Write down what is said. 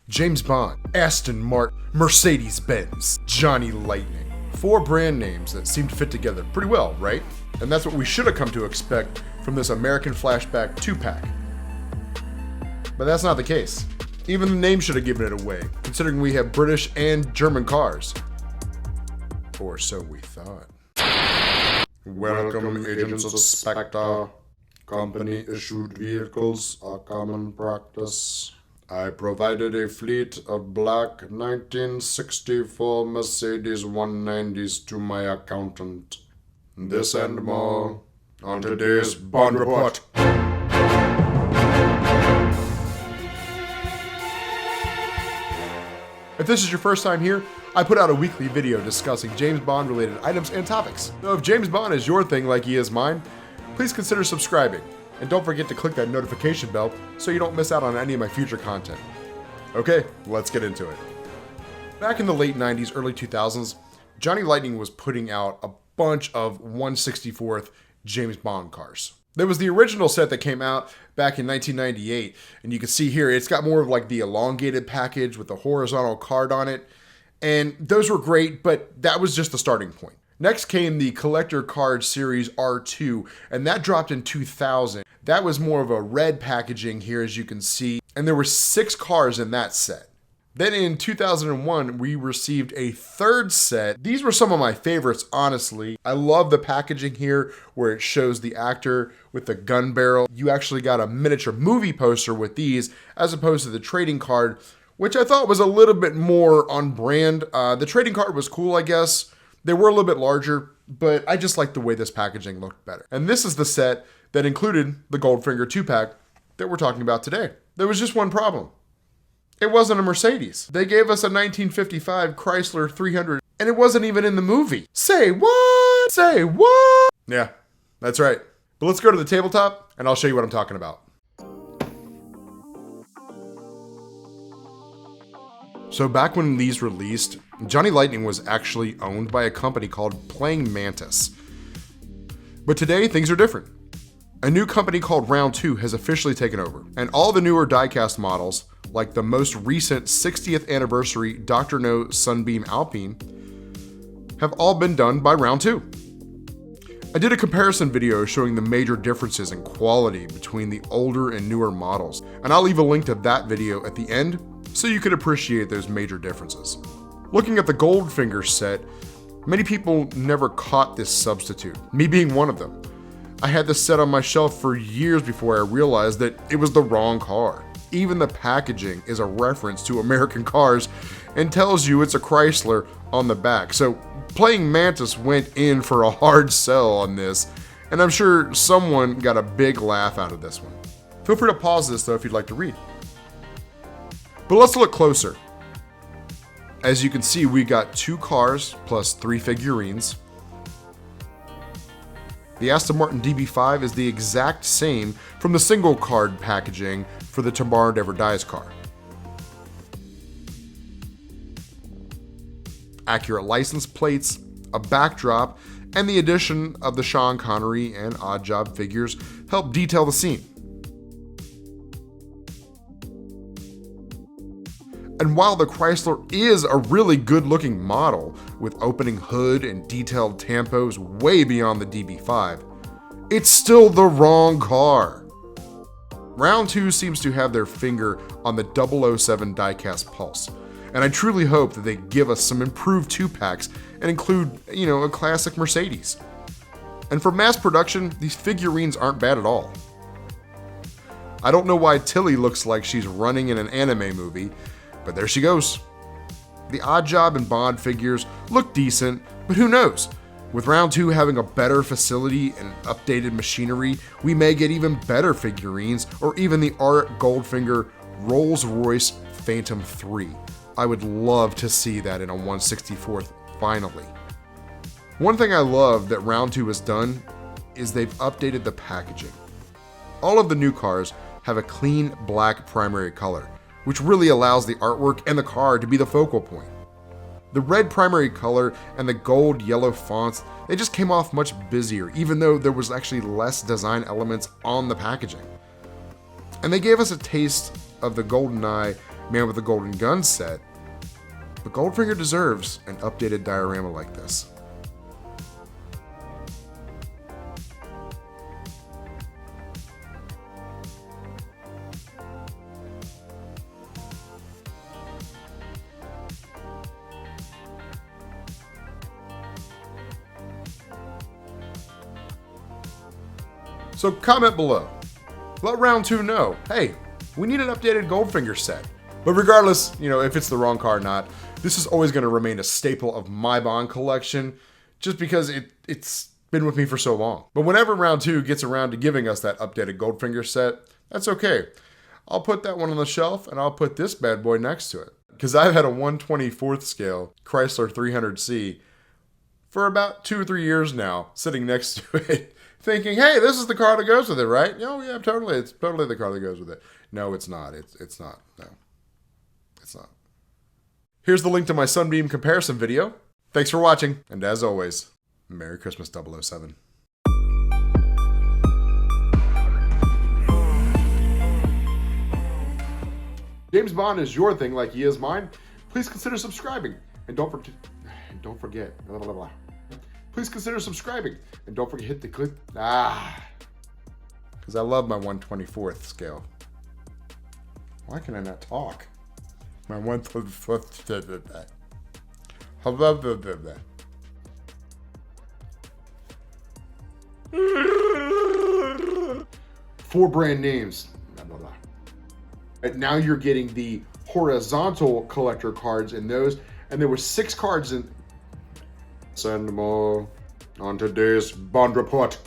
James Bond, Aston Martin, Mercedes-Benz, Johnny Lightning. 4 brand names that seem to fit together pretty well, right? And that's what we should have come to expect from this American Flashback 2-pack. But that's not the case. Even the name should have given it away, considering we have British and German cars. Or so we thought. Welcome, agents of Spectre. Company-issued vehicles are common practice. I provided a fleet of black 1964 Mercedes 190s to my accountant. This and more on today's Bond Report. If this is your first time here, I put out a weekly video discussing James Bond related items and topics. So if James Bond is your thing like he is mine, please consider subscribing. And don't forget to click that notification bell so you don't miss out on any of my future content. Okay, let's get into it. Back in the late 90s, early 2000s, Johnny Lightning was putting out a bunch of 1/64th James Bond cars. There was the original set that came out back in 1998, and you can see here, it's got more of like the elongated package with the horizontal card on it, and those were great, but that was just the starting point. Next came the Collector Card Series R2, and that dropped in 2000. That was more of a red packaging here, as you can see, and there were 6 cars in that set. Then in 2001, we received a third set. These were some of my favorites, honestly. I love the packaging here where it shows the actor with the gun barrel. You actually got a miniature movie poster with these as opposed to the trading card, which I thought was a little bit more on brand. The trading card was cool, I guess. They were a little bit larger, but I just liked the way this packaging looked better. And this is the set that included the Goldfinger 2-pack that we're talking about today. There was just one problem. It wasn't a Mercedes. They gave us a 1955 Chrysler 300, and it wasn't even in the movie. Say what? Say what? Yeah, that's right. But let's go to the tabletop, and I'll show you what I'm talking about. So back when these released, Johnny Lightning was actually owned by a company called Playing Mantis. But today, things are different. A new company called Round 2 has officially taken over, and all the newer diecast models, like the most recent 60th anniversary Dr. No Sunbeam Alpine, have all been done by Round 2. I did a comparison video showing the major differences in quality between the older and newer models, and I'll leave a link to that video at the end so you can appreciate those major differences. Looking at the Goldfinger set, many people never caught this substitute, me being one of them. I had this set on my shelf for years before I realized that it was the wrong car. Even the packaging is a reference to American cars and tells you it's a Chrysler on the back. So Playing Mantis went in for a hard sell on this, and I'm sure someone got a big laugh out of this one. Feel free to pause this though if you'd like to read. But let's look closer. As you can see, we got 2 cars plus 3 figurines. The Aston Martin DB5 is the exact same from the single card packaging for the Tomorrow Never Dies car. Accurate license plates, a backdrop, and the addition of the Sean Connery and Oddjob figures help detail the scene. And while the Chrysler is a really good-looking model, with opening hood and detailed tampos way beyond the DB5, it's still the wrong car. Round 2 seems to have their finger on the 007 diecast pulse, and I truly hope that they give us some improved 2-packs and include, a classic Mercedes. And for mass production, these figurines aren't bad at all. I don't know why Tilly looks like she's running in an anime movie, but there she goes. The Oddjob and Bond figures look decent, but who knows? With Round 2 having a better facility and updated machinery, we may get even better figurines, or even the Art Goldfinger Rolls-Royce Phantom 3. I would love to see that in a 1/64th finally. One thing I love that Round 2 has done is they've updated the packaging. All of the new cars have a clean black primary color, which really allows the artwork and the car to be the focal point. The red primary color and the gold yellow fonts, they just came off much busier, even though there was actually less design elements on the packaging. And they gave us a taste of the GoldenEye Man with the Golden Gun set. But Goldfinger deserves an updated diorama like this. So comment below. Let round 2 know, hey, we need an updated Goldfinger set. But regardless, if it's the wrong card or not, this is always going to remain a staple of my Bond collection, just because it's been with me for so long. But whenever round 2 gets around to giving us that updated Goldfinger set, that's okay. I'll put that one on the shelf, and I'll put this bad boy next to it. Because I've had a 1/24th scale Chrysler 300C for about 2 or 3 years now, sitting next to it, thinking, hey, this is the car that goes with it, right? Oh, yeah, totally. It's totally the car that goes with it. No, it's not. It's not. No, it's not. Here's the link to my Sunbeam comparison video. Thanks for watching, and as always, Merry Christmas 007. James Bond is your thing like he is mine. Please consider subscribing, and don't forget. Blah, blah, blah. Please consider subscribing, and don't forget to hit the click. Because I love my 1/24th scale. Why can I not talk? My 1/24th. 4 brand names. Blah, blah, blah. And now you're getting the horizontal collector cards in those, and there were 6 cards in. Send more on today's Bond report.